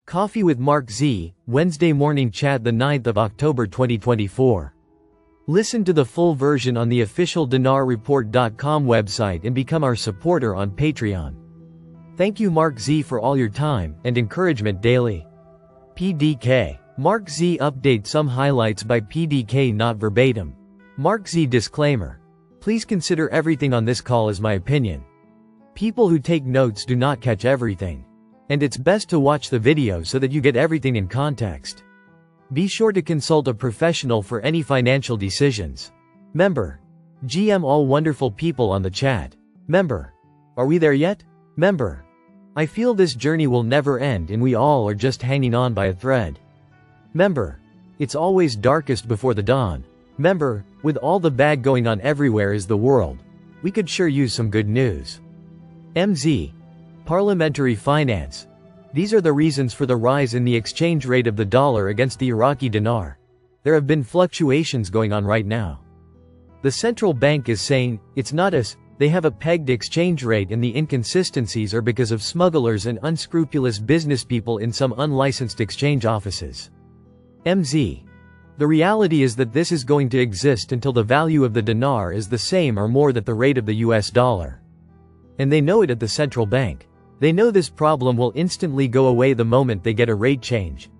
Coffee with MarkZ, Wednesday morning chat, the 9th of October 2024. Listen to the full version on the official dinarreport.com website and become our supporter on Patreon. Thank you MarkZ for all your time and encouragement daily. PDK. MarkZ update, some highlights by PDK, not verbatim. MarkZ disclaimer. Please consider everything on this call as my opinion. People who take notes do not catch everything. And it's best to watch the video so that you get everything in context. Be sure to consult a professional for any financial decisions. Member. GM, all wonderful people on the chat. Member. Are we there yet? Member. I feel this journey will never end and we all are just hanging on by a thread. Member. It's always darkest before the dawn. Member. With all the bad going on everywhere is the world. We could sure use some good news. MZ. Parliamentary finance. These are the reasons for the rise in the exchange rate of the dollar against the Iraqi dinar. There have been fluctuations going on right now. The central bank is saying, it's not us, they have a pegged exchange rate and the inconsistencies are because of smugglers and unscrupulous businesspeople in some unlicensed exchange offices. MZ. The reality is that this is going to exist until the value of the dinar is the same or more than the rate of the US dollar. And they know it at the central bank. They know this problem will instantly go away the moment they get a rate change.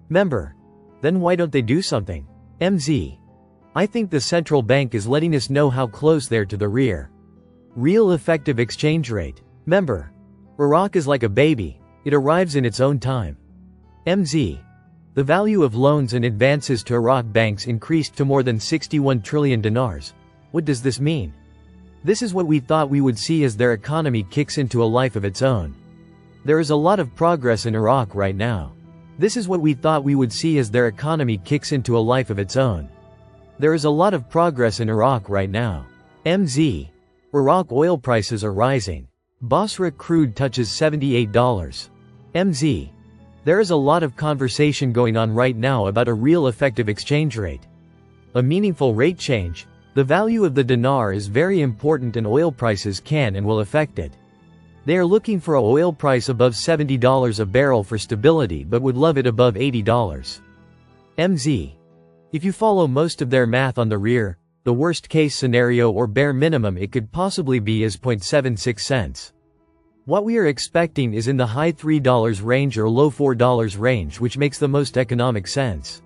Member. Then why don't they do something? MZ. I think the central bank is letting us know how close they're to the real effective exchange rate. Member. Iraq is like a baby. It arrives in its own time. MZ. The value of loans and advances to Iraq banks increased to more than 61 trillion dinars. What does this mean? This is what we thought we would see as their economy kicks into a life of its own. There is a lot of progress in Iraq right now. This is what we thought we would see as their economy kicks into a life of its own. There is a lot of progress in Iraq right now. MZ. Iraq oil prices are rising. Basra crude touches $78. MZ. There is a lot of conversation going on right now about a real effective exchange rate. A meaningful rate change. The value of the dinar is very important and oil prices can and will affect it. They are looking for an oil price above $70 a barrel for stability but would love it above $80. MZ. If you follow most of their math on the worst case scenario or bare minimum it could possibly be as 0.76 cents. What we are expecting is in the high $3 range or low $4 range, which makes the most economic sense.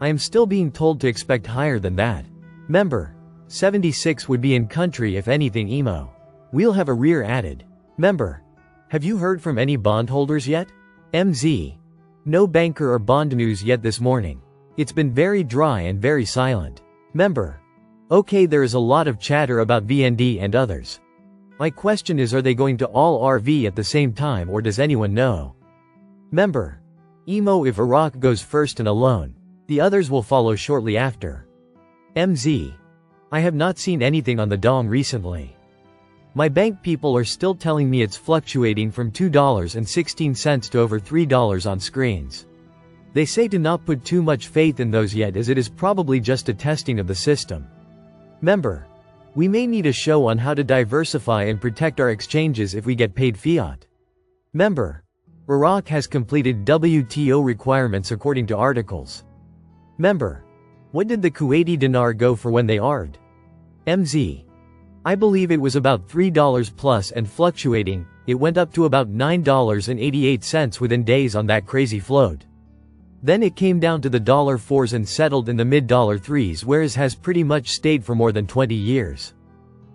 I am still being told to expect higher than that. Member. 76 would be in country if anything emo. We'll have a rear added. Member. Have you heard from any bondholders yet? MZ. No banker or bond news yet this morning. It's been very dry and very silent. Member. Okay, there is a lot of chatter about VND and others. My question is, are they going to all RV at the same time or does anyone know? Member. Emo, if Iraq goes first and alone. The others will follow shortly after. MZ. I have not seen anything on the dong recently. My bank people are still telling me it's fluctuating from $2.16 to over $3 on screens. They say to not put too much faith in those yet as it is probably just a testing of the system. Member. We may need a show on how to diversify and protect our exchanges if we get paid fiat. Member. Iraq has completed WTO requirements according to articles. Member. What did the Kuwaiti dinar go for when they ARVed? MZ. I believe it was about $3 plus and fluctuating. It went up to about $9.88 within days on that crazy float. Then it came down to the $4s and settled in the mid-$3s, whereas has pretty much stayed for more than 20 years.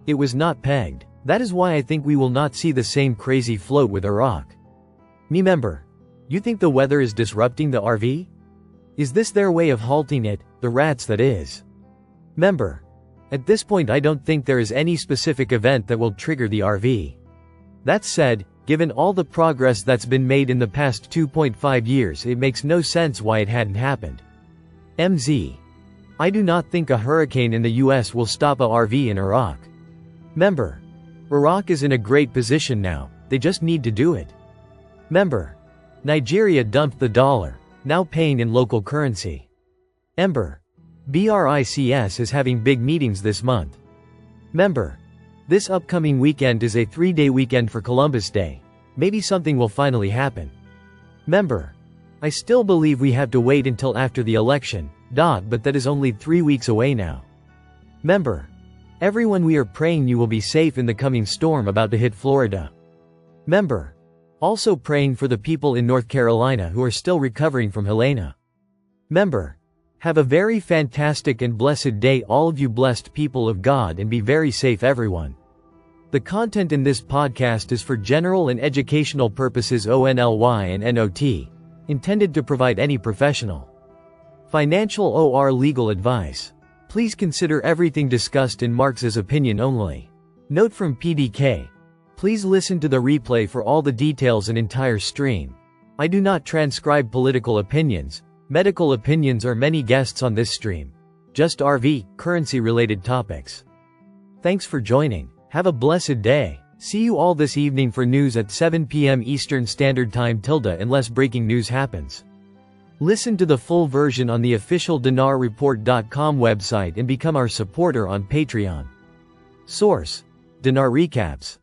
It was not pegged. That is why I think we will not see the same crazy float with Iraq. Member. You think the weather is disrupting the RV? Is this their way of halting it, the rats that is? Member. At this point I don't think there is any specific event that will trigger the RV. That said, given all the progress that's been made in the past 2.5 years it makes no sense why it hadn't happened. MZ. I do not think a hurricane in the US will stop a RV in Iraq. Member. Iraq is in a great position now, they just need to do it. Member. Nigeria dumped the dollar. Now paying in local currency. Member. BRICS is having big meetings this month. Member. This upcoming weekend is a 3-day weekend for Columbus Day. Maybe something will finally happen. Member. I still believe we have to wait until after the election, but that is only 3 weeks away now. Member. Everyone, we are praying you will be safe in the coming storm about to hit Florida. Member. Also praying for the people in North Carolina who are still recovering from Helena. Member. Have a very fantastic and blessed day, all of you blessed people of God, and be very safe, everyone. The content in this podcast is for general and educational purposes only and not intended to provide any professional, financial or legal advice. Please consider everything discussed in MarkZ's opinion only. Note from PDK. Please listen to the replay for all the details and entire stream. I do not transcribe political opinions, medical opinions or many guests on this stream. Just RV, currency-related topics. Thanks for joining. Have a blessed day. See you all this evening for news at 7 p.m. Eastern Standard Time unless breaking news happens. Listen to the full version on the official dinarreport.com website and become our supporter on Patreon. Source: Dinar Recaps.